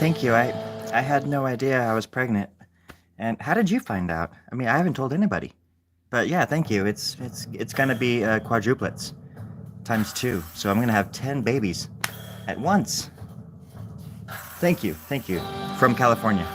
Thank you. I had no idea I was pregnant. And how did you find out? I mean, I haven't told anybody. But yeah, thank you. It's gonna be quadruplets times two. So I'm gonna have 10 babies at once. Thank you. Thank you. From California.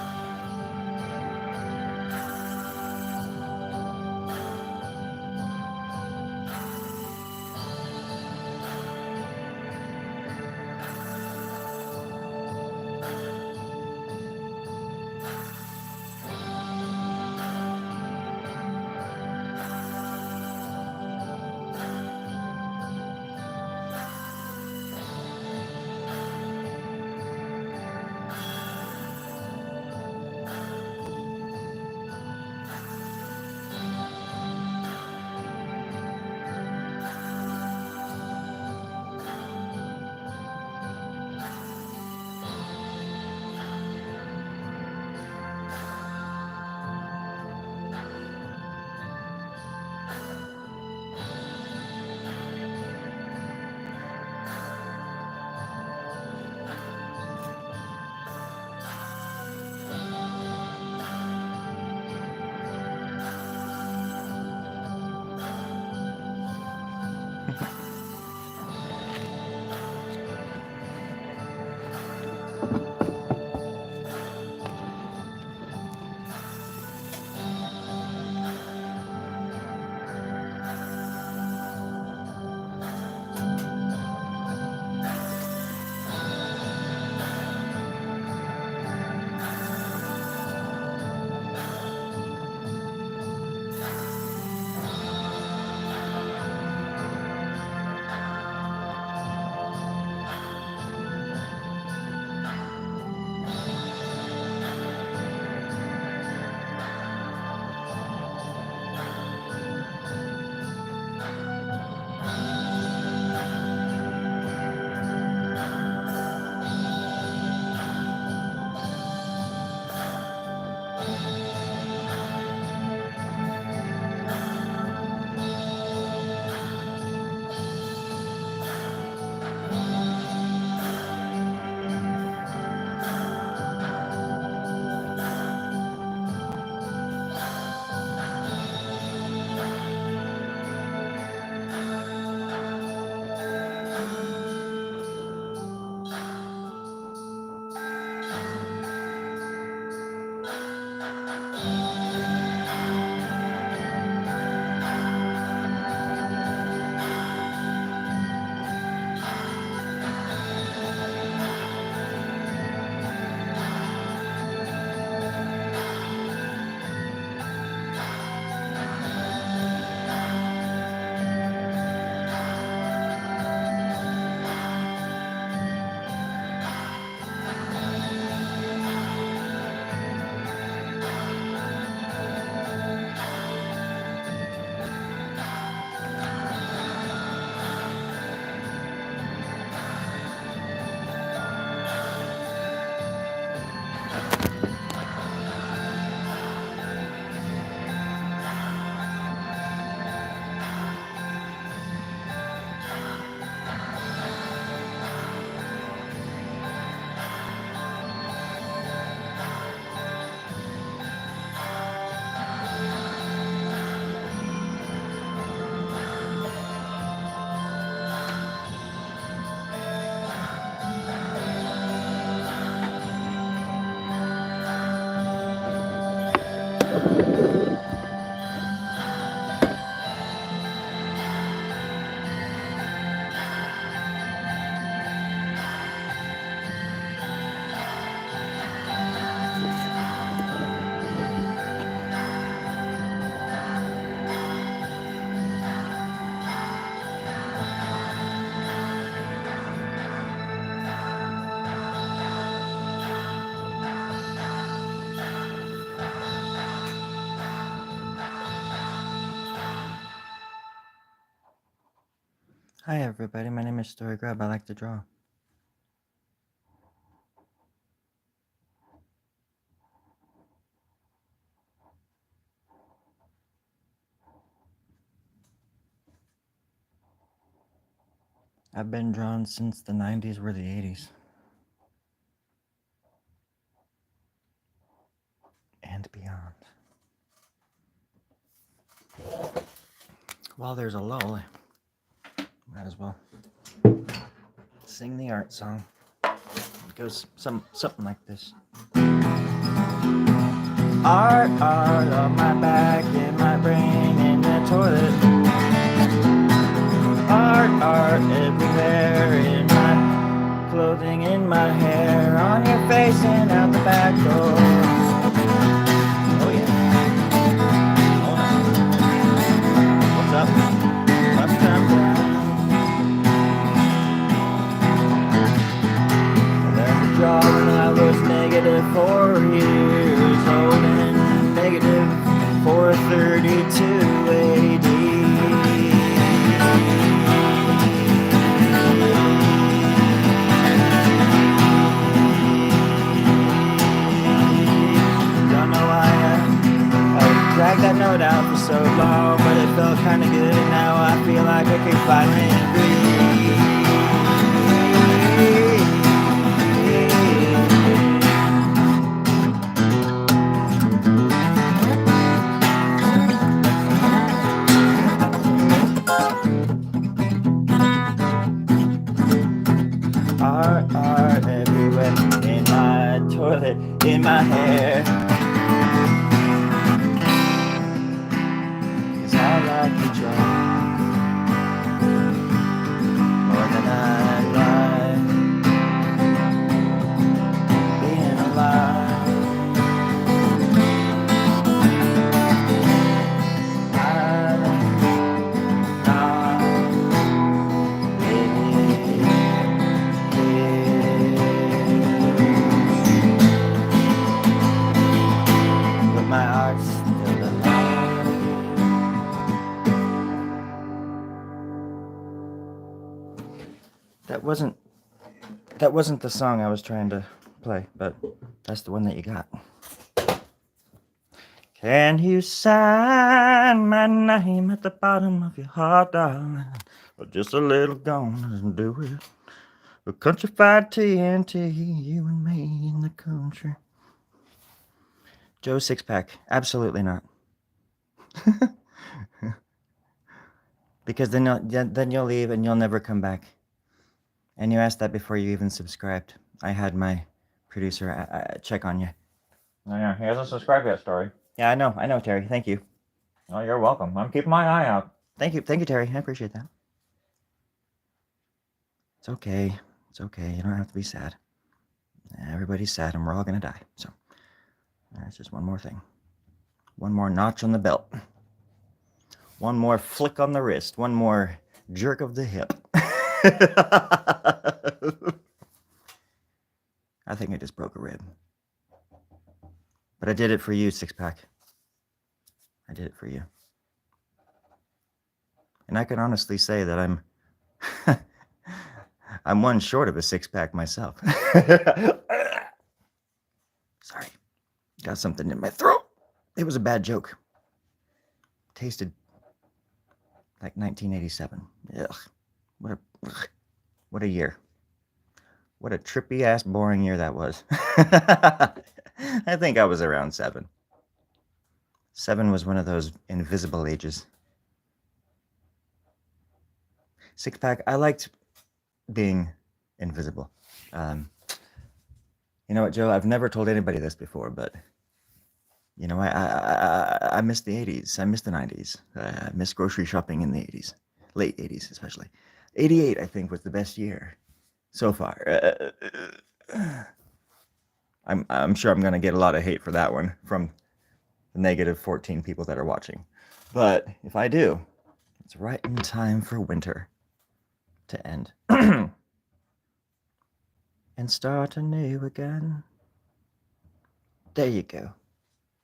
Hi everybody, my name is Story Grub. I like to draw. I've been drawing since the 90s were the 80s. and beyond. While there's a lull, might as well sing the art song. It goes something like this. Art, art on my back, in my brain, in the toilet. Art, art everywhere, in my clothing, in my hair, on your face and out the back door. Oh yeah. Hold on. What's up? Must come down. I learned to draw when I was negative 4 years old and negative 432 AD. Don't know why I dragged that note out for so long, but it felt kinda good, and now I feel like I can finally breathe. Art, art everywhere, in my toilet, in my hair. 'Cause I like to draw more than I like being alive. I'm not living here, but my art's still alive. That wasn't the song I was trying to play, but that's the one that you got. Can you sign my name at the bottom of your heart, darling? Or just a little gone and do it. A country-fried TNT, you and me in the country. Joe Sixpack, absolutely not. Because then you'll leave and you'll never come back. And you asked that before you even subscribed. I had my producer check on you. Oh, yeah, he hasn't subscribed yet, Story. Yeah, I know, Terry. Thank you. Oh, you're welcome. I'm keeping my eye out. Thank you, Terry. I appreciate that. It's okay. It's okay. You don't have to be sad. Everybody's sad, and we're all gonna die. So that's just one more thing. One more notch on the belt. One more flick on the wrist. One more jerk of the hip. I think I just broke a rib. But I did it for you, Sixpack. I did it for you. And I can honestly say that I'm one short of a six-pack myself. Sorry. Got something in my throat. It was a bad joke. Tasted like 1987. Ugh. What a year. What a trippy-ass, boring year that was. I think I was around 7. 7 was one of those invisible ages. Six-pack, I liked being invisible. You know what, Joe? I've never told anybody this before, but you know, I miss the 80s. I miss the 90s. I miss grocery shopping in the 80s, late 80s especially. 88, I think, was the best year so far. I'm sure I'm gonna get a lot of hate for that one from the negative 14 people that are watching, but if I do, it's right in time for winter to end and start anew again. There you go.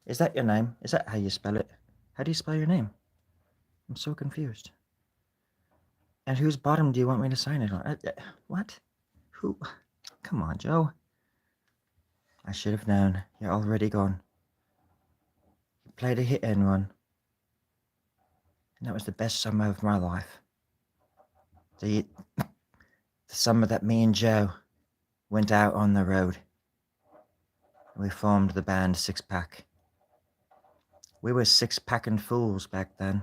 Is that your name? Is that how you spell it? How do you spell your name? I'm so confused. And whose bottom do you want me to sign it on? What? Who? Come on, Joe. I should have known. You're already gone. You played a hit and run. And that was the best summer of my life. The summer that me and Joe went out on the road. We formed the band Six Pack. We were six-packing fools back then.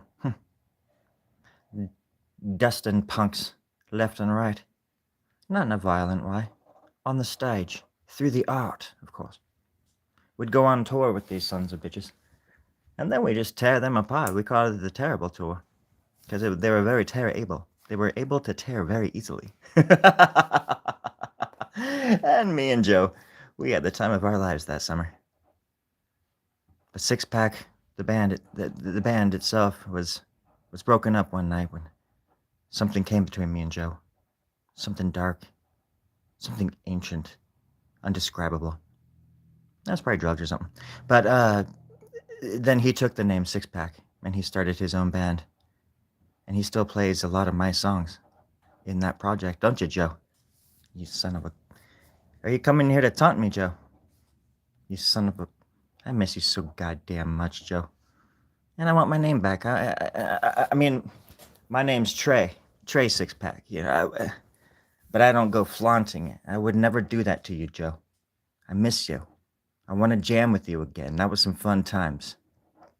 Dusting punks left and right. Not in a violent way. On the stage. Through the art, of course. We'd go on tour with these sons of bitches. And then we just tear them apart. We called it the Terrible Tour. Because they were very tear-able. They were able to tear very easily. And me and Joe, we had the time of our lives that summer. The six-pack, the band itself was broken up one night when something came between me and Joe. Something dark. Something ancient. Undescribable. That's probably drugs or something. But then he took the name Six Pack and he started his own band. And he still plays a lot of my songs in that project, don't you, Joe? You son of a... Are you coming here to taunt me, Joe? You son of a... I miss you so goddamn much, Joe. And I want my name back. I mean, my name's Trey. Trey Six Pack, you know. But I don't go flaunting it. I would never do that to you, Joe. I miss you. I want to jam with you again. That was some fun times.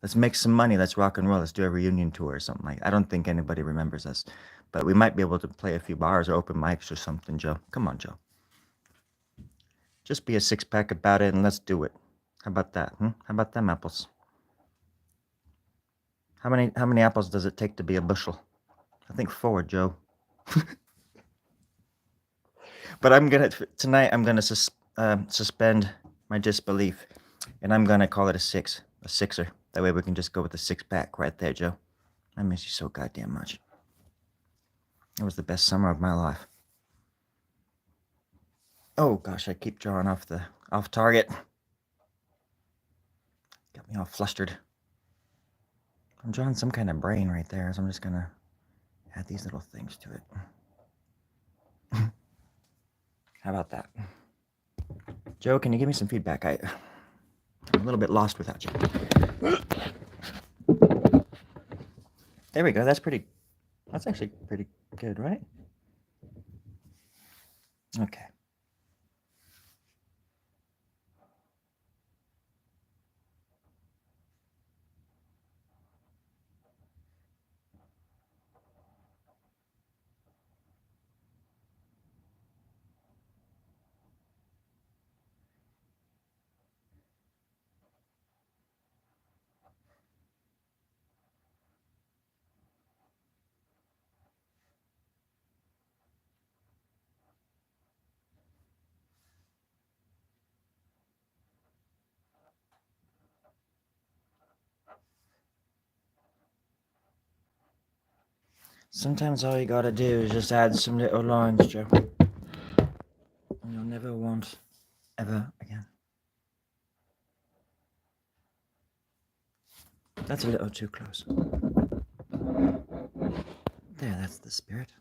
Let's make some money. Let's rock and roll. Let's do a reunion tour or something like that. I don't think anybody remembers us. But we might be able to play a few bars or open mics or something, Joe. Come on, Joe. Just be a six-pack about it and let's do it. How about that? How about them apples? How many apples does it take to be a bushel? I think 4, Joe. But tonight I'm gonna suspend my disbelief, and I'm gonna call it a sixer. That way we can just go with the six-pack right there, Joe. I miss you so goddamn much. It was the best summer of my life. Oh gosh, I keep drawing off target. Got me all flustered. I'm drawing some kind of brain right there, so I'm just gonna add these little things to it. How about that? Joe, can you give me some feedback? I'm a little bit lost without you. There we go. That's actually pretty good, right? Okay. Sometimes all you gotta do is just add some little lines, Joe. And you'll never want ever again. That's a little too close. There, that's the spirit.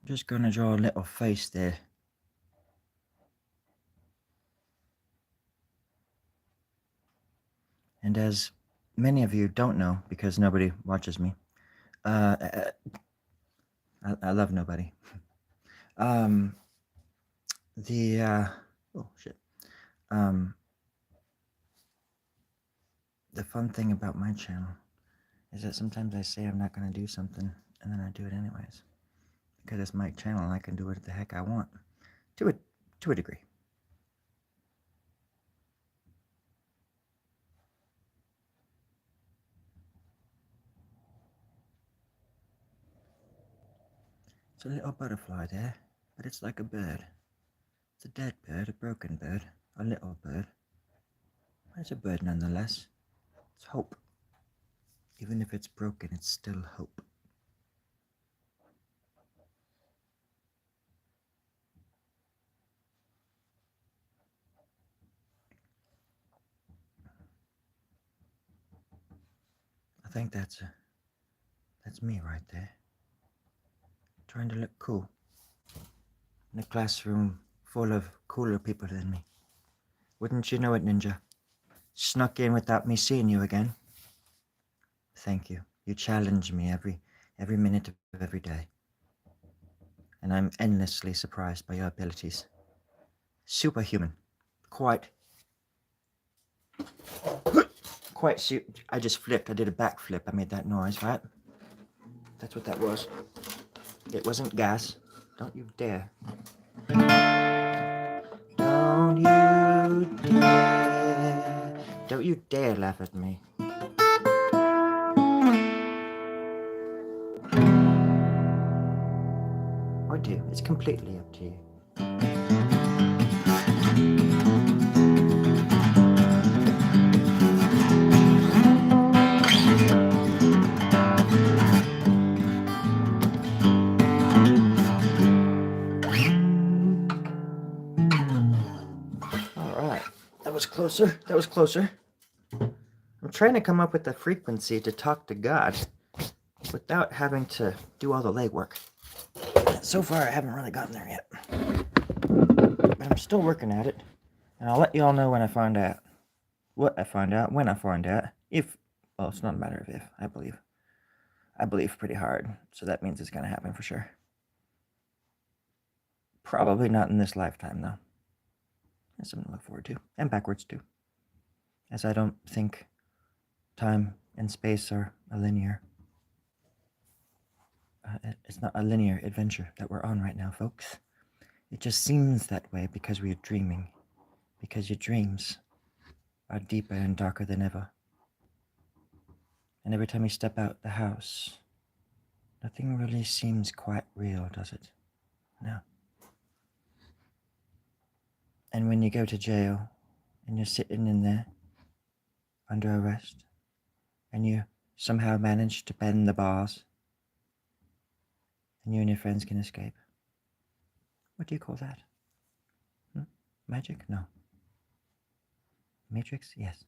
I'm just gonna draw a little face there. And as many of you don't know, because nobody watches me, I love nobody. Oh shit. The fun thing about my channel is that sometimes I say I'm not gonna do something, and then I do it anyways. Because it's my channel, and I can do what the heck I want. To a degree. It's a little butterfly there, but it's like a bird. It's a dead bird, a broken bird, a little bird. But it's a bird nonetheless. It's hope. Even if it's broken, it's still hope. I think that's me right there. Trying to look cool. In a classroom full of cooler people than me. Wouldn't you know it, Ninja? Snuck in without me seeing you again. Thank you. You challenge me every minute of every day. and I'm endlessly surprised by your abilities. Superhuman. Quite. I just flipped. I did a backflip. I made that noise, right? That's what that was. It wasn't gas. Don't you dare. Don't you dare. Don't you dare laugh at me. Or do. It's completely up to you. Alright. That was closer. That was closer. I'm trying to come up with a frequency to talk to God without having to do all the legwork. So far, I haven't really gotten there yet. But I'm still working at it. And I'll let you all know when I find out. What I find out, when I find out. Well, it's not a matter of if, I believe. I believe pretty hard. So that means it's going to happen for sure. Probably not in this lifetime, though. That's something to look forward to. And backwards, too. As I don't think time and space are a linear. It's not a linear adventure that we're on right now, folks. It just seems that way because we are dreaming. Because your dreams are deeper and darker than ever. And every time you step out the house, nothing really seems quite real, does it? No. And when you go to jail, and you're sitting in there, under arrest, and you somehow manage to bend the bars, and you and your friends can escape. What do you call that? Magic? No. Matrix? Yes.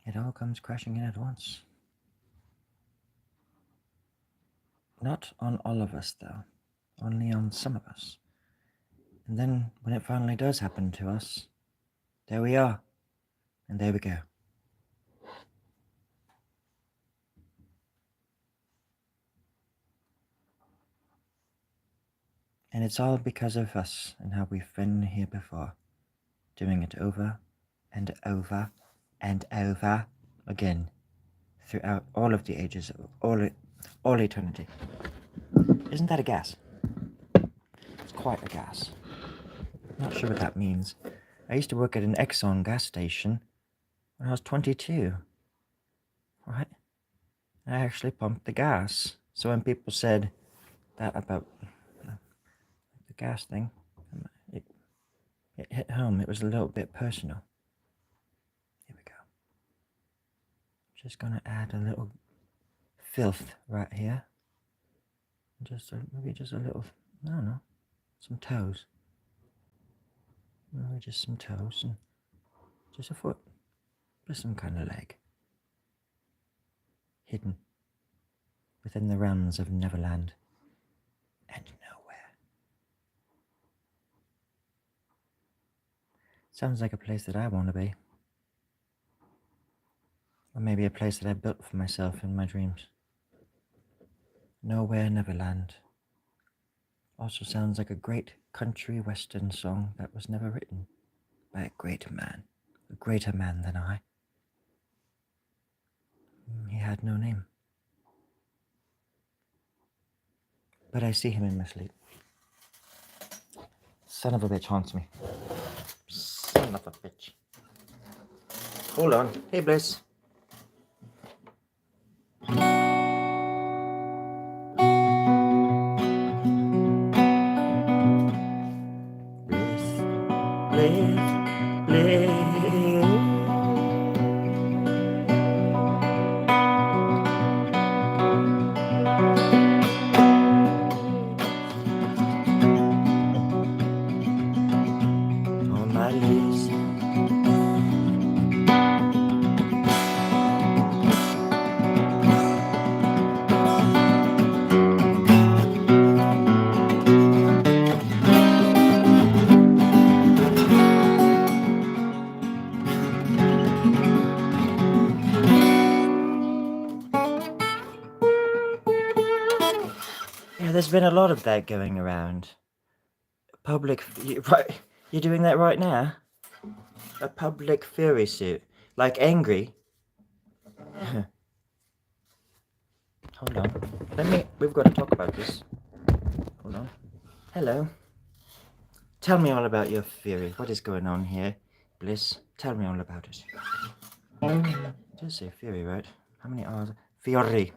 It all comes crashing in at once. Not on all of us, though. Only on some of us. And then, when it finally does happen to us, there we are. And there we go. And it's all because of us and how we've been here before, doing it over and over and over again throughout all of the ages of all eternity. Isn't that a gas? It's quite a gas. Not sure what that means. I used to work at an Exxon gas station when I was 22, right? And I actually pumped the gas. So when people said that about the gas thing, it hit home. It was a little bit personal. Here we go. Just gonna add a little filth right here. Maybe just a little, I don't know, some toes. Maybe just some toes and just a foot. Just some kind of leg. Hidden within the realms of Neverland and nowhere. Sounds like a place that I want to be. Or maybe a place that I built for myself in my dreams. Nowhere, Neverland. Also sounds like a great country western song that was never written by a greater man than I. He had no name. But I see him in my sleep. Son of a bitch haunts me. Son of a bitch. Hold on. Hey, Bliss. On my list. there's been a lot of that going around. Right, you're doing that right now? A public fury suit. Like angry? Hold on. We've got to talk about this. Hold on. Hello. Tell me all about your fury. What is going on here? Bliss, tell me all about it. It does say fury, right? How many R's? Fury.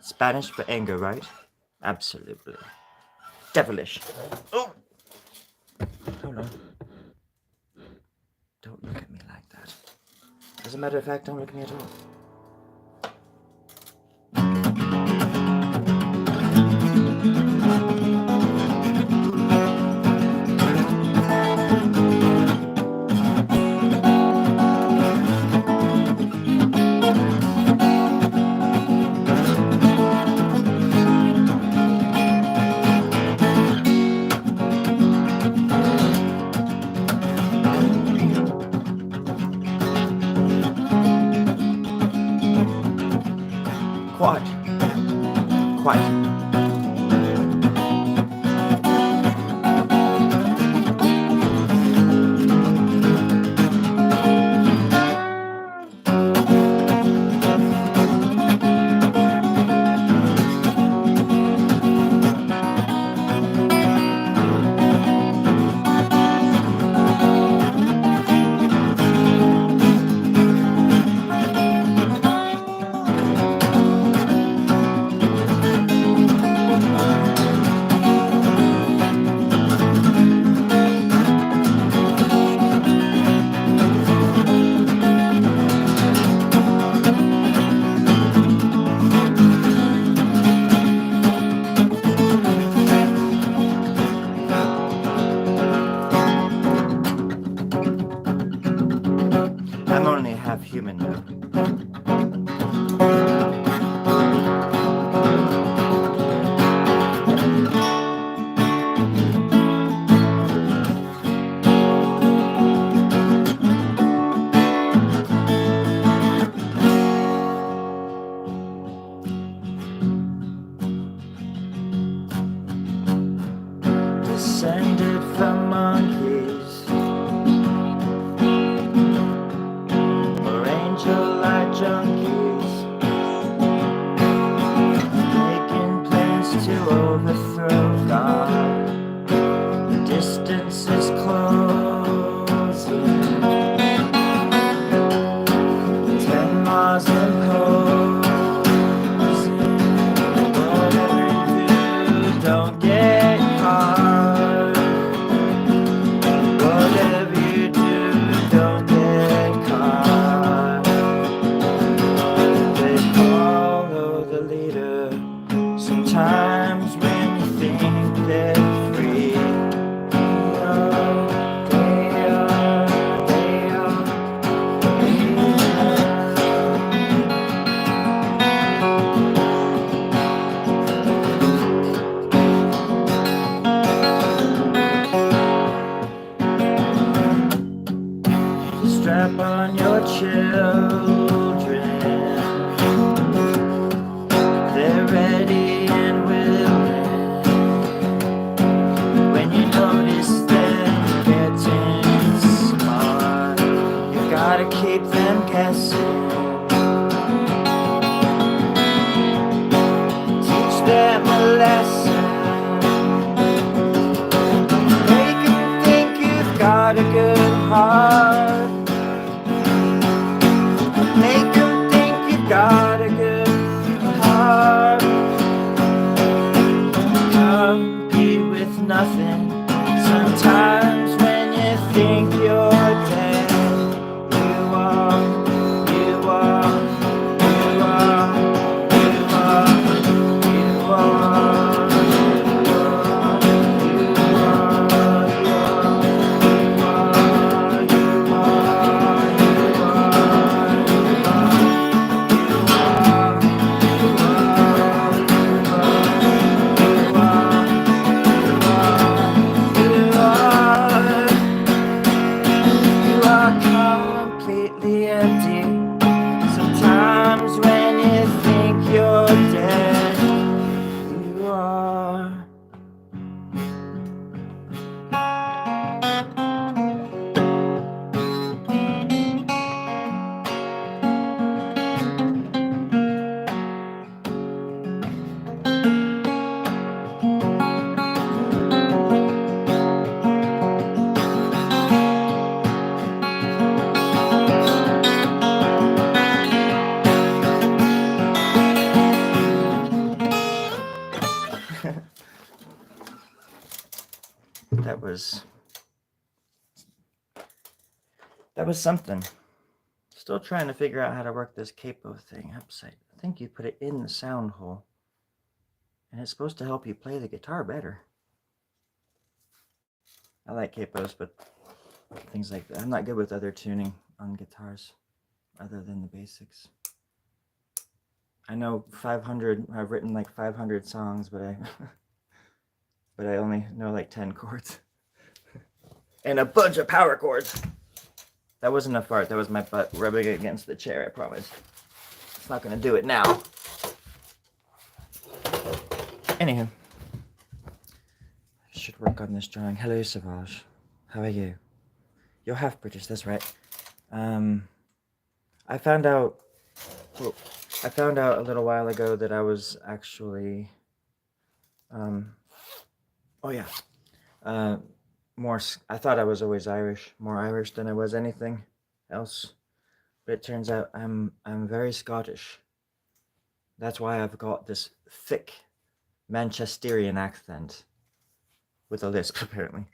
Spanish for anger, right? Absolutely. Devilish. Oh! Hold on. Don't look at me like that. As a matter of fact, don't look at me at all. Quite. I'm only half human now. Descended from monkeys, or angel-like junkies, making plans to overthrow God. The distance is closing. 10 miles imposing. Whatever you do, don't get caught. Whatever you do, don't get caught. They follow the leader. Sometimes when you think they're free, they are. Strap on your children. They're ready and willing. When you notice them getting smart, you gotta keep them guessing. Teach them a lesson. Make them think you've got a good heart. Make them think you've got a good heart. Compete with nothing. Sometimes when you think you're dead, you are, you are, you are, you are, you are, you are, you are, you are, you are, you are. That was something. Still trying to figure out how to work this capo thing upside. I think you put it in the sound hole. And it's supposed to help you play the guitar better. I like capos, but things like that. I'm not good with other tuning on guitars other than the basics. I know 500, I've written like 500 songs, but I only know like 10 chords. And a bunch of power chords. That wasn't a fart, that was my butt rubbing against the chair, I promise. It's not gonna do it now. Anywho. I should work on this drawing. Hello, Savage. How are you? You're half British, that's right. I found out a little while ago that I was actually, I thought I was always Irish, more Irish than I was anything else. But it turns out I'm very Scottish. That's why I've got this thick Manchesterian accent with a lisp, apparently.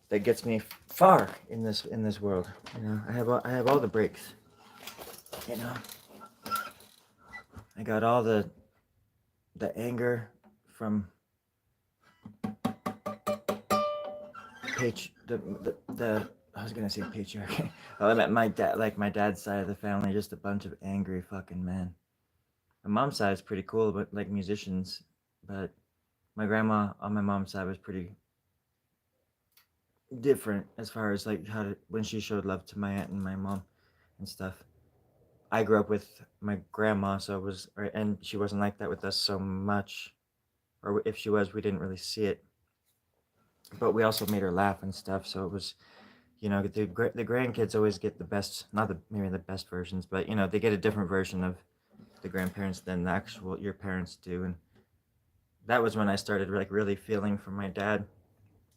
That gets me far in this world. You know, I have all the breaks. You know, I got all the anger from I was gonna say patriarchy. Well, I meant my dad, like my dad's side of the family, just a bunch of angry fucking men. My mom's side is pretty cool, but like musicians. But my grandma on my mom's side was pretty different as far as like when she showed love to my aunt and my mom and stuff. I grew up with my grandma, so it was, and she wasn't like that with us so much, or if she was, we didn't really see it. But we also made her laugh and stuff, so it was, you know, the grandkids always get the best, not maybe the best versions, but you know, they get a different version of the grandparents than the actual your parents do, and that was when I started like really feeling for my dad,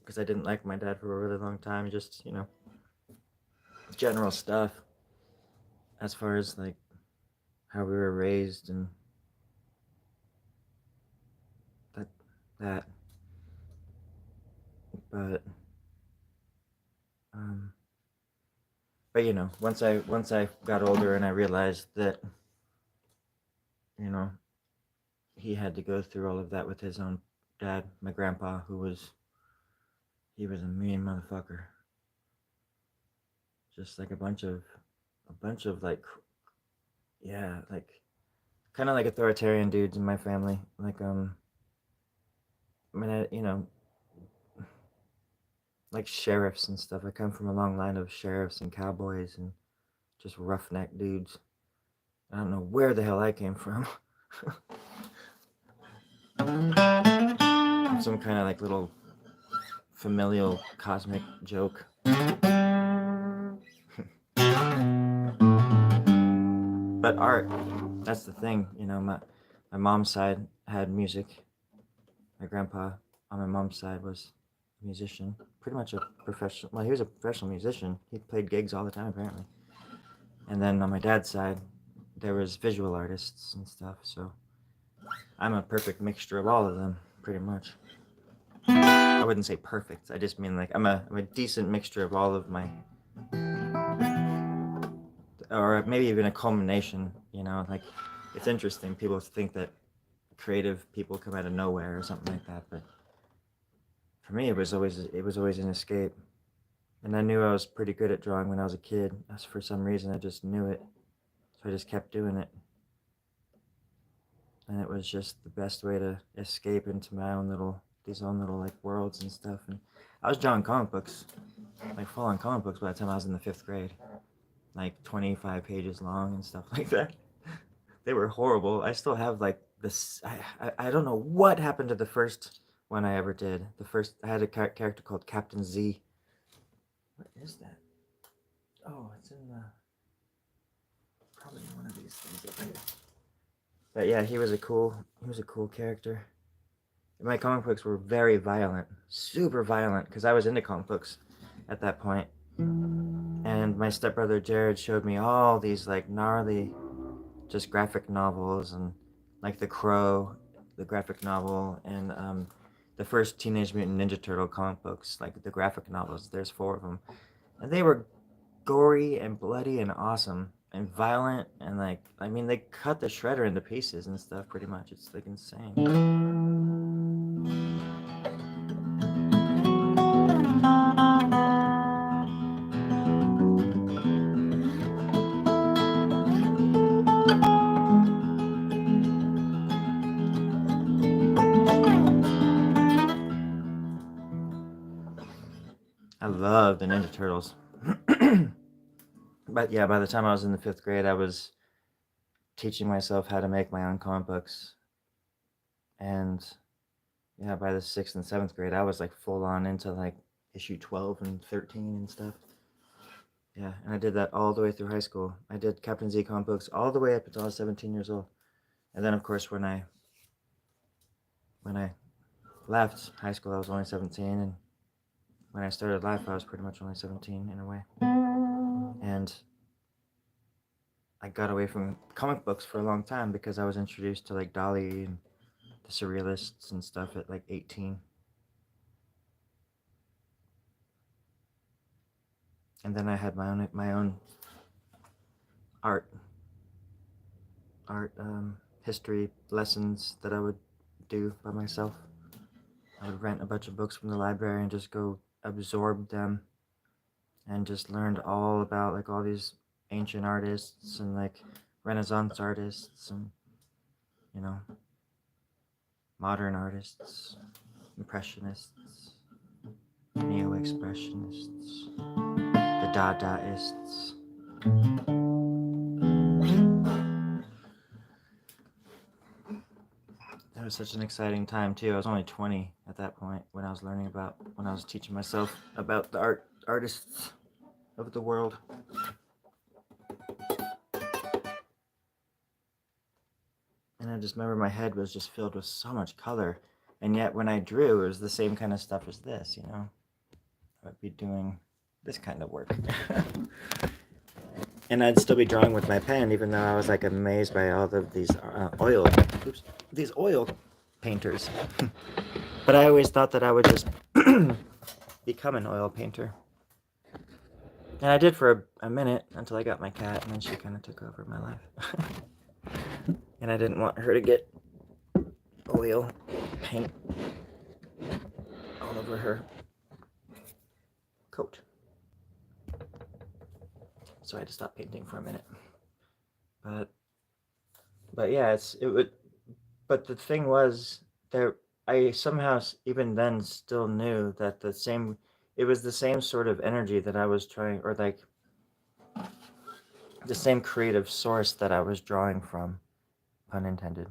because I didn't like my dad for a really long time, just, you know, general stuff as far as like how we were raised and that but you know, once I got older and I realized that, you know, he had to go through all of that with his own dad, my grandpa, he was a mean motherfucker. Just like a bunch of like, yeah, like kind of like authoritarian dudes in my family. Like I mean, you know, like sheriffs and stuff. I come from a long line of sheriffs and cowboys and just roughneck dudes. I don't know where the hell I came from. Some kind of like little familial cosmic joke. But art, that's the thing, you know, my mom's side had music. My grandpa on my mom's side was a musician, pretty much a professional, well, he was a professional musician. He played gigs all the time, apparently. And then on my dad's side, there was visual artists and stuff, so I'm a perfect mixture of all of them, pretty much. I wouldn't say perfect, I just mean like I'm a decent mixture of all of my, or maybe even a culmination, you know, like it's interesting. People think that creative people come out of nowhere or something like that, but for me it was always an escape. And I knew I was pretty good at drawing when I was a kid. For some reason I just knew it, so I just kept doing it. And it was just the best way to escape into my own little like worlds and stuff. And I was drawing comic books, like full-on comic books by the time I was in the 5th grade, like 25 pages long and stuff like that. They were horrible. I still have like this. I don't know what happened to the first one I ever did. I had a character called Captain Z. What is that? Oh, it's in the, probably one of these things up here. But yeah, he was a cool character. My comic books were very violent, super violent, because I was into comic books at that point. And my stepbrother Jared showed me all these like gnarly, just graphic novels, and like The Crow, the graphic novel, and the first Teenage Mutant Ninja Turtle comic books, like the graphic novels. There's 4 of them, and they were gory and bloody and awesome and violent and like I mean they cut the shredder into pieces and stuff pretty much. It's like insane. I love the Ninja Turtles. But yeah, by the time I was in the 5th grade, I was teaching myself how to make my own comic books. And yeah, by the 6th and 7th grade, I was like full on into like issue 12 and 13 and stuff. Yeah, and I did that all the way through high school. I did Captain Z comic books all the way up until I was 17 years old. And then of course when I left high school, I was only 17, and when I started life, I was pretty much only 17 in a way. And I got away from comic books for a long time because I was introduced to like Dali and the Surrealists and stuff at like 18. And then I had my own art history lessons that I would do by myself. I would rent a bunch of books from the library and just go absorb them, and just learned all about like all these ancient artists and like Renaissance artists and, you know, modern artists, impressionists, neo-expressionists, the Dadaists. That was such an exciting time too. I was only 20 at that point when I was teaching myself about the artists of the world. And I just remember my head was just filled with so much color. And yet when I drew, it was the same kind of stuff as this, you know? I would be doing this kind of work. And I'd still be drawing with my pen, even though I was like amazed by all of these these oil painters. But I always thought that I would just become an oil painter. And I did for a minute until I got my cat, and then she kind of took over my life. And I didn't want her to get oil paint all over her coat. So I had to stop painting for a minute. But yeah, but the thing was there, I somehow even then still knew that it was the same sort of energy that I was trying, or like the same creative source that I was drawing from, pun intended.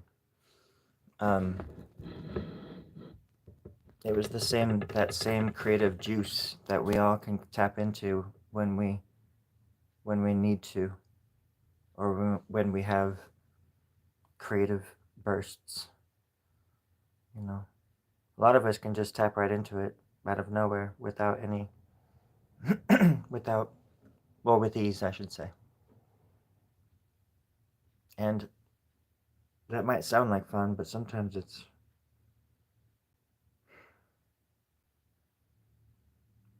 It was that same creative juice that we all can tap into when we need to, or when we have creative bursts. You know, a lot of us can just tap right into it out of nowhere without any, with ease, I should say. And that might sound like fun, but sometimes it's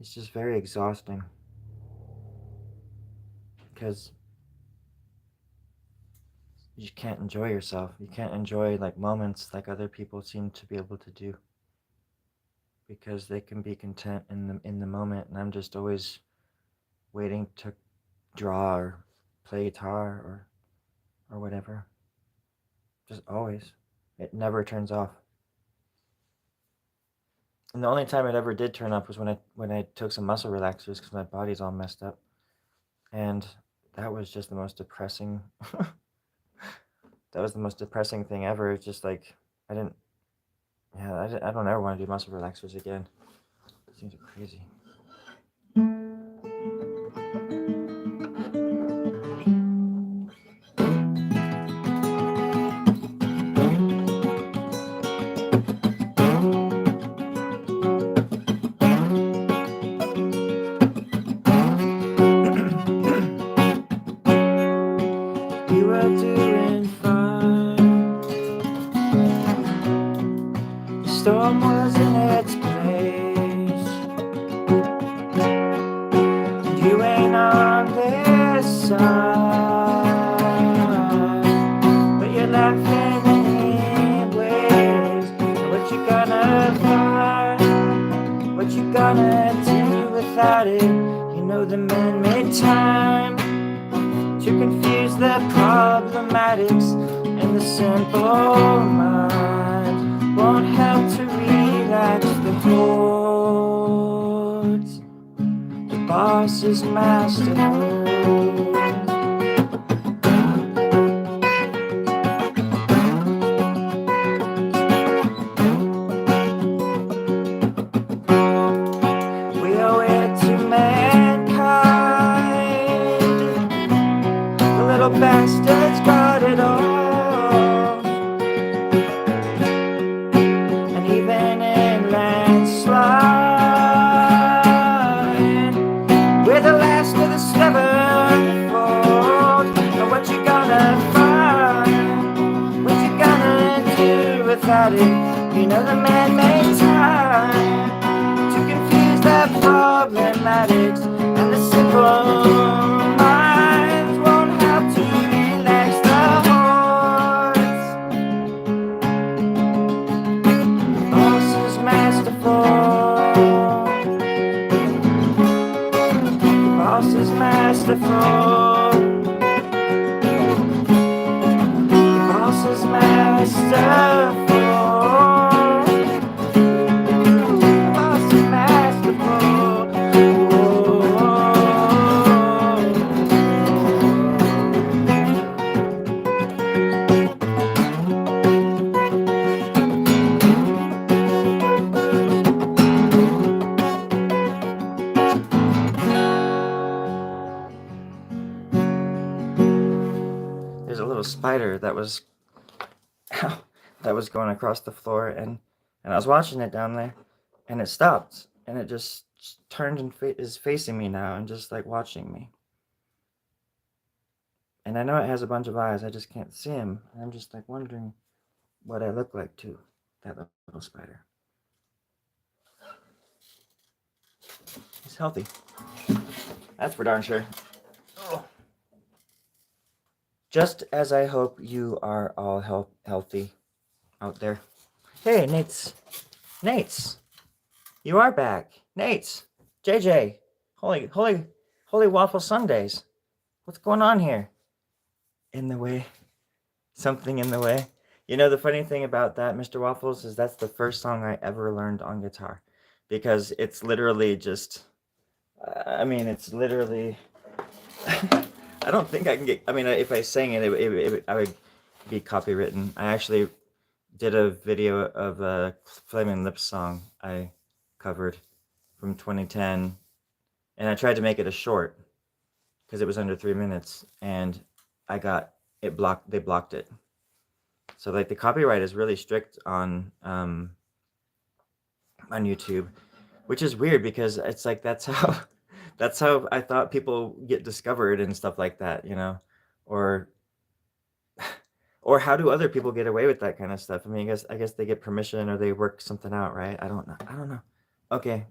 just very exhausting, because you can't enjoy yourself. You can't enjoy like moments like other people seem to be able to do, because they can be content in the moment, and I'm just always waiting to draw or play guitar or whatever. Just always. It never turns off. And the only time it ever did turn off was when I took some muscle relaxers because my body's all messed up. And that was just the most depressing that was the most depressing thing ever. It's just like I don't ever want to do muscle relaxers again. It seems crazy. We were doing fine. The storm was in its place. time, but you're laughing anyways. And what you gonna find? What you gonna do without it? You know the man-made time to confuse the problematics, and the simple mind won't help to relax the hordes. The boss is masterful. We owe it to mankind. The little bastards got it all. And even in landslide, we're the last of the sevenfold. And what you gonna find? What you gonna do without it? You know the man-made time to confuse the problematics, and the simple minds won't help to relax the hordes. The boss is masterful. The boss is masterful. The boss is masterful. There's a little spider that was going across the floor, and I was watching it down there, and it stopped, and it just turned and is facing me now, and just like watching me. And I know it has a bunch of eyes, I just can't see him. And I'm just like wondering what I look like to that little spider. He's healthy. That's for darn sure. Oh. Just as I hope you are all healthy out there. Hey, Nate's. You are back. Nate's. JJ. Holy waffle Sundays. What's going on here? In the way. Something in the way. You know, the funny thing about that, Mr. Waffles, is that's the first song I ever learned on guitar. Because it's literally just... it's literally... I don't think I can get... if I sang it, I would be copywritten. I actually did a video of a Flaming Lips song I covered from 2010. And I tried to make it a short, because it was under 3 minutes. And I got it blocked. They blocked it. So like the copyright is really strict on YouTube, which is weird, because it's like that's how I thought people get discovered and stuff like that, you know, or how do other people get away with that kind of stuff? I guess they get permission, or they work something out, right? I don't know. Okay,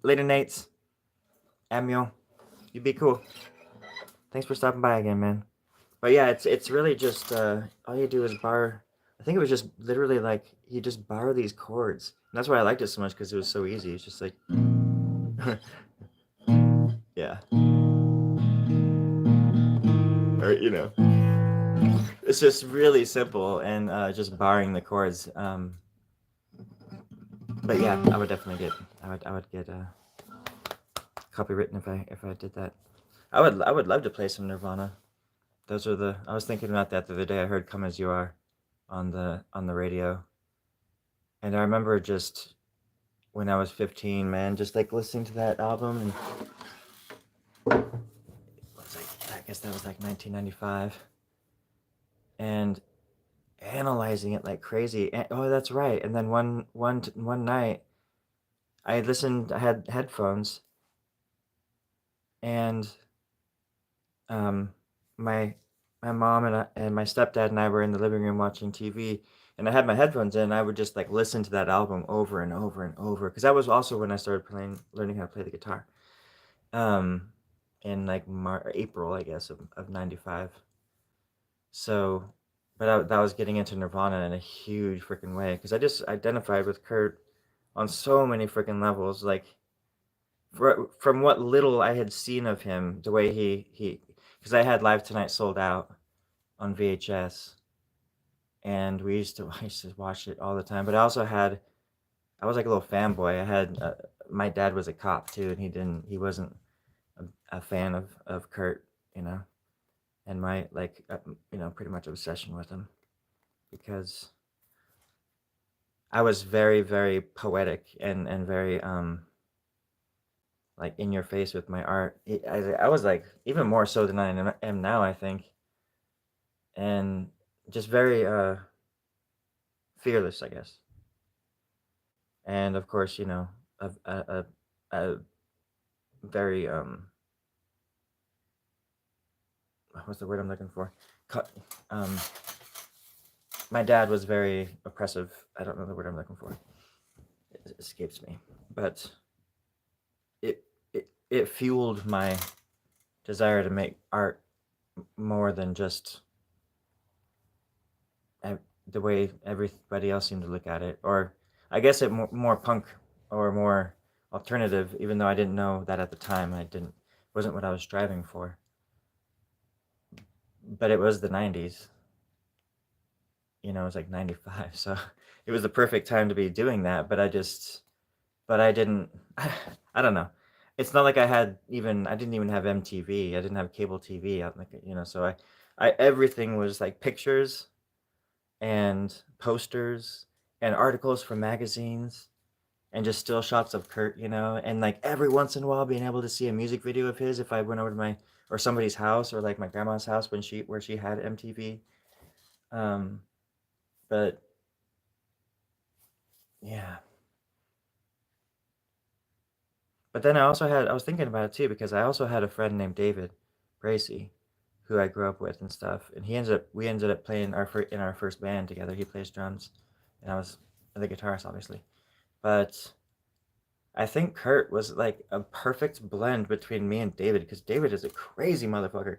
later, Nate's. Amiel, you be cool. Thanks for stopping by again, man. But yeah, it's really just all you do is bar. I think it was just literally like you just bar these chords. And that's why I liked it so much, because it was so easy. It's just like, yeah, or you know, it's just really simple, and just barring the chords. But yeah, I would definitely get copywritten if I did that. I would love to play some Nirvana. Those are I was thinking about that the other day. I heard "Come As You Are" on the radio, and I remember just when I was 15, man, just like listening to that album, and I guess that was like 1995, and analyzing it like crazy. And, oh, that's right. And then one night, I had headphones, and my mom and my stepdad and I were in the living room watching TV, and I had my headphones in, and I would just like listen to that album over and over and over, because that was also when I started learning how to play the guitar. in like April, I guess, of 95. So, but that was getting into Nirvana in a huge freaking way because I just identified with Kurt on so many freaking levels. Like, from what little I had seen of him, the way because I had Live Tonight sold out on VHS, and I used to watch it all the time. But I was like a little fanboy. My dad was a cop too, and he wasn't a fan of Kurt, you know, and my pretty much obsession with him because I was very very poetic and very like in your face with my art. I was like even more so than I am now, I think, and just very fearless, I guess. And of course, a very what's the word I'm looking for? Um, my dad was very oppressive. I don't know the word I'm looking for. It escapes me, but it fueled my desire to make art more than just the way everybody else seemed to look at it, or I guess it more punk or more alternative, even though I didn't know that at the time. I didn't wasn't what I was striving for. But it was the 90s. It was like 95, so it was the perfect time to be doing that. But I didn't. I don't know. It's not like I didn't even have MTV. I didn't have cable TV. So I everything was like pictures and posters and articles from magazines and just still shots of Kurt, and like every once in a while being able to see a music video of his if I went over to my or somebody's house or like my grandma's house where she had MTV. Um, but yeah. But then I was thinking about it too because I also had a friend named David Bracy who I grew up with and stuff, and we ended up playing in our first band together. He plays drums, and I was the guitarist, obviously. But I think Kurt was like a perfect blend between me and David because David is a crazy motherfucker,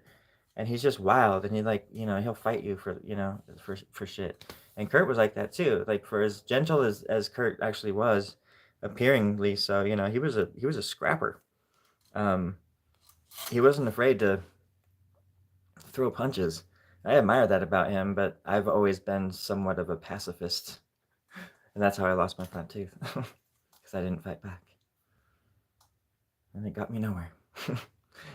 and he's just wild, and he'll fight you for shit. And Kurt was like that too. Like for as gentle as Kurt actually was, appearingly so, he was a scrapper. Um, he wasn't afraid to throw punches. I admire that about him, but I've always been somewhat of a pacifist, and that's how I lost my front tooth because I didn't fight back, and it got me nowhere.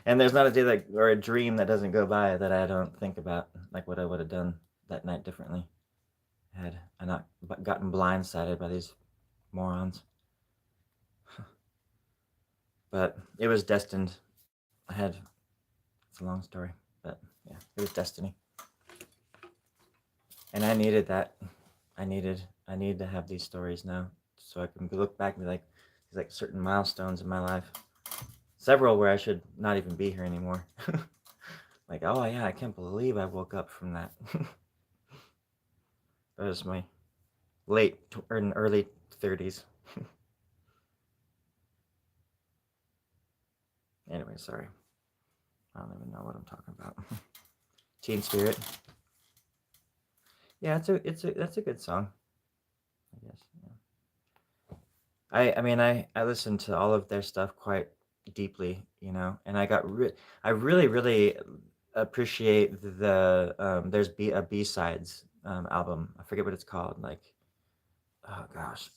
And there's not a day or a dream that doesn't go by that I don't think about like what I would have done that night differently had I not gotten blindsided by these morons. But it was destined. It's a long story, but yeah, it was destiny. And I needed that. I needed to have these stories now so I can look back and be like, these like certain milestones in my life. Several where I should not even be here anymore. Like, oh yeah, I can't believe I woke up from that. That was my late or early 30s. Anyway, sorry. I don't even know what I'm talking about. Teen Spirit. Yeah, that's a good song. I guess. Yeah. I mean I listened to all of their stuff quite deeply, and I really really appreciate there's a B-sides album. I forget what it's called. Like, oh gosh,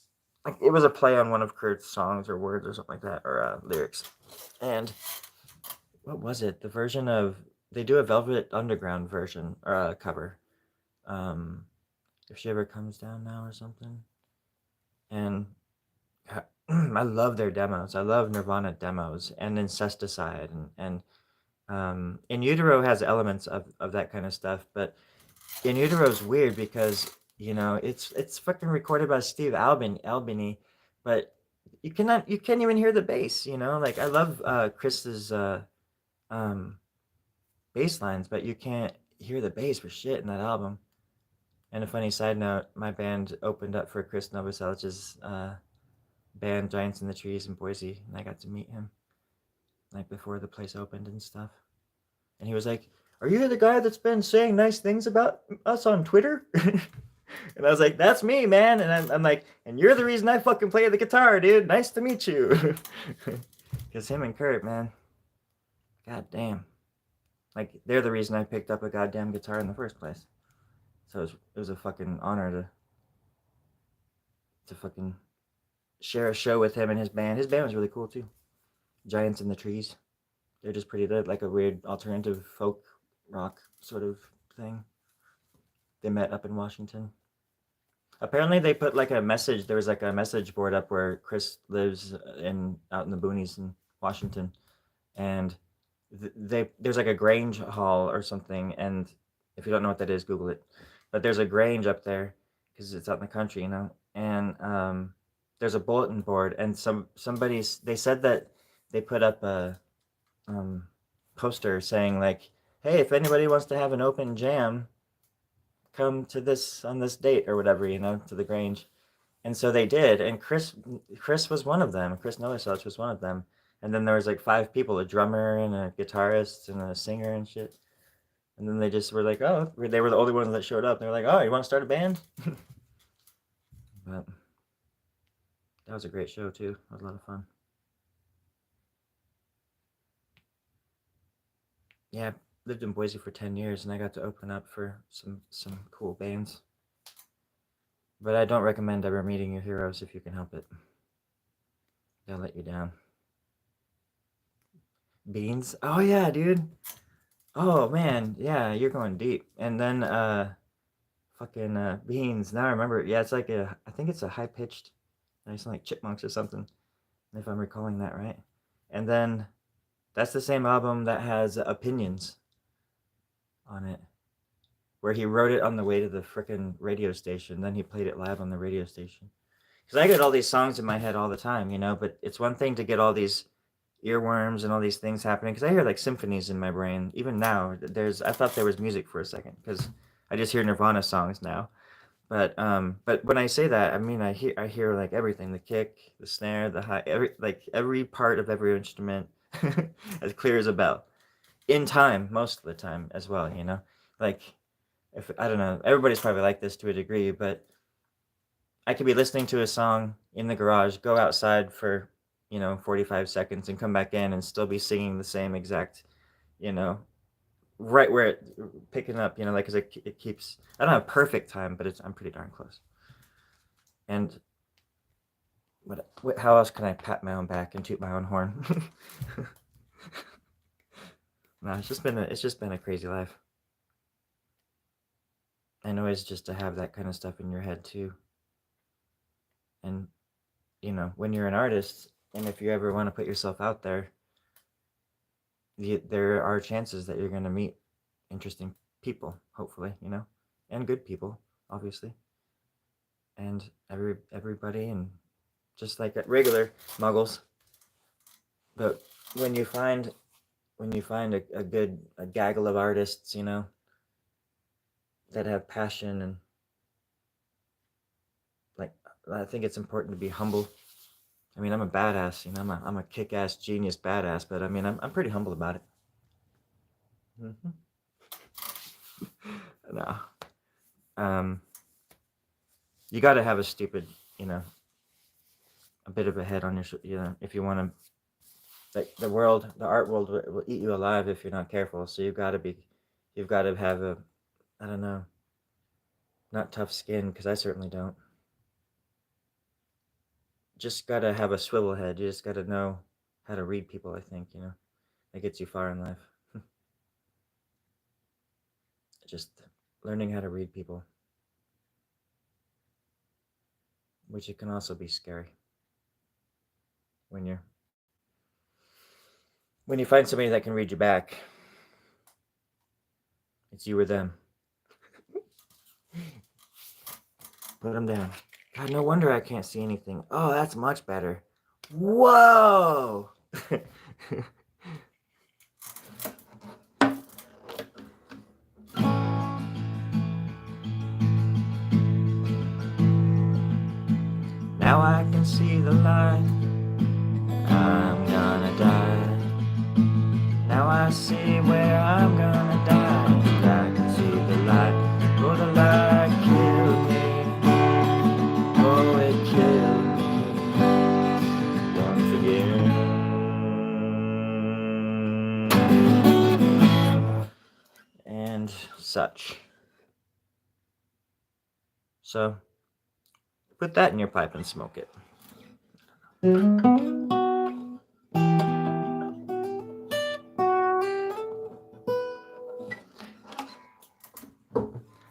like it was a play on one of Kurt's songs or words or something like that, or lyrics. And what was it? The version of they do a Velvet Underground version or a cover. Um, if she ever comes down now or something. And I love their demos. I love Nirvana demos and Incesticide and In Utero has elements of that kind of stuff, but In Utero's weird because it's fucking recorded by Steve Albini, but you can't even hear the bass. Like I love Chris's um, bass lines, but you can't hear the bass for shit in that album. And a funny side note, my band opened up for Chris Novoselic's band Giants in the Trees in Boise, and I got to meet him. like before the place opened and stuff. And he was like, "Are you the guy that's been saying nice things about us on Twitter?" And I was like, "That's me, man." And I'm like, "And you're the reason I fucking play the guitar, dude. Nice to meet you." Because him and Kurt, man, god damn. Like, they're the reason I picked up a goddamn guitar in the first place. So it was a fucking honor to fucking share a show with him and his band. His band was really cool too. Giants in the Trees. They're just pretty good, like a weird alternative folk rock sort of thing. They met up in Washington. Apparently, they put like a message. There was like a message board up where Chris lives out in the boonies in Washington, and there's like a Grange Hall or something. And if you don't know what that is, Google it. But there's a Grange up there because it's out in the country, you know. And there's a bulletin board, and they said that they put up a poster saying like, "Hey, if anybody wants to have an open jam, come to this on this date or whatever, you know, to the Grange." And so they did, and Chris was one of them. Chris Novoselic was one of them. And then there was like 5 people, a drummer and a guitarist and a singer and shit. And then they just were like, "Oh," they were the only ones that showed up. They were like, "Oh, you want to start a band?" But that was a great show too. It was a lot of fun. Yeah, lived in Boise for 10 years, and I got to open up for some cool bands. But I don't recommend ever meeting your heroes if you can help it. They'll let you down. Beans? Oh yeah, dude. Oh man, yeah, you're going deep. And then fucking Beans. Now I remember. Yeah, it's like I think it's a high pitched. I sound like Chipmunks or something, if I'm recalling that right. And then that's the same album that has Opinions on it, where he wrote it on the way to the frickin' radio station. Then he played it live on the radio station. Because I get all these songs in my head all the time, you know. But it's one thing to get all these earworms and all these things happening, because I hear like symphonies in my brain. Even now, I thought there was music for a second because I just hear Nirvana songs now. But when I say that, I mean I hear like everything: the kick, the snare, the high, every part of every instrument, as clear as a bell. In time, most of the time as well, you know. Like, if I don't know, everybody's probably like this to a degree, but I could be listening to a song in the garage, go outside for 45 seconds, and come back in and still be singing the same exact, you know, right where it picking up, like, because it keeps. I don't have perfect time, but I'm pretty darn close. And how else can I pat my own back and toot my own horn? No, it's just been a crazy life. I know it's just to have that kind of stuff in your head too. And when you're an artist, and if you ever want to put yourself out there, there are chances that you're going to meet interesting people, hopefully, and good people, obviously, and everybody, and just like regular muggles. But when you find a gaggle of artists, that have passion, and like, I think it's important to be humble. I mean, I'm a badass, I'm a kick-ass genius badass, but I mean, I'm pretty humble about it. Mm-hmm. No. You got to have a stupid, a bit of a head on your, if you want to, like, the art world will eat you alive if you're not careful. So you've got to have a, I don't know, not tough skin, because I certainly don't. Just got to have a swivel head. You just got to know how to read people, I think, that gets you far in life. Just learning how to read people, which it can also be scary when you find somebody that can read you back. It's you or them. Put them down. God, no wonder I can't see anything. Oh, that's much better. Whoa! Now I can see the light. I'm gonna die. Now I see where I'm gonna die. I can see the light. Oh, the light killed me. Oh, it killed me. Once again. And such. So, put that in your pipe and smoke it.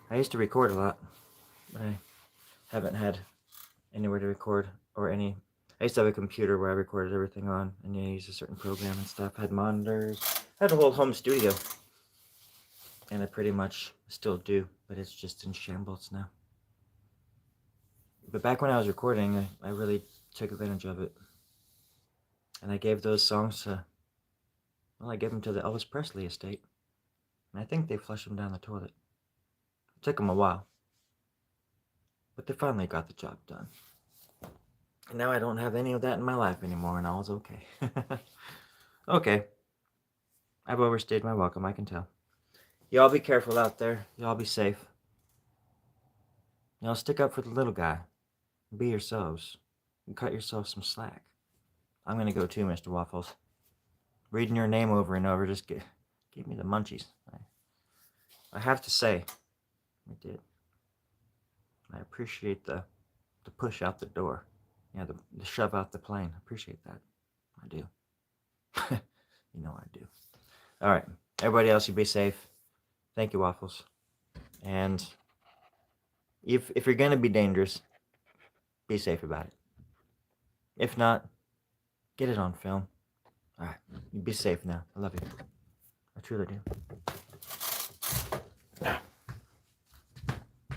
I used to record a lot, but I haven't had anywhere to record or any. I used to have a computer where I recorded everything on, and I used a certain program and stuff. Had monitors, had a whole home studio, and I pretty much still do, but it's just in shambles now. But back when I was recording, I really took advantage of it, and I gave those songs to. Well, I gave them to the Elvis Presley estate, and I think they flushed them down the toilet. It took them a while, but they finally got the job done. And now I don't have any of that in my life anymore, and all's okay. Okay. I've overstayed my welcome, I can tell. Y'all be careful out there. Y'all be safe. Y'all stick up for the little guy. Be yourselves. And cut yourself some slack. I'm gonna go too, Mr. Waffles. Reading your name over and over just gave me the munchies. I have to say, it did. I appreciate the push out the door. Yeah, the shove out the plane. I appreciate that. I do. You know I do. All right. Everybody else, you be safe. Thank you, Waffles. And if you're going to be dangerous, be safe about it. If not, get it on film. All right. You be safe now. I love you. I truly do.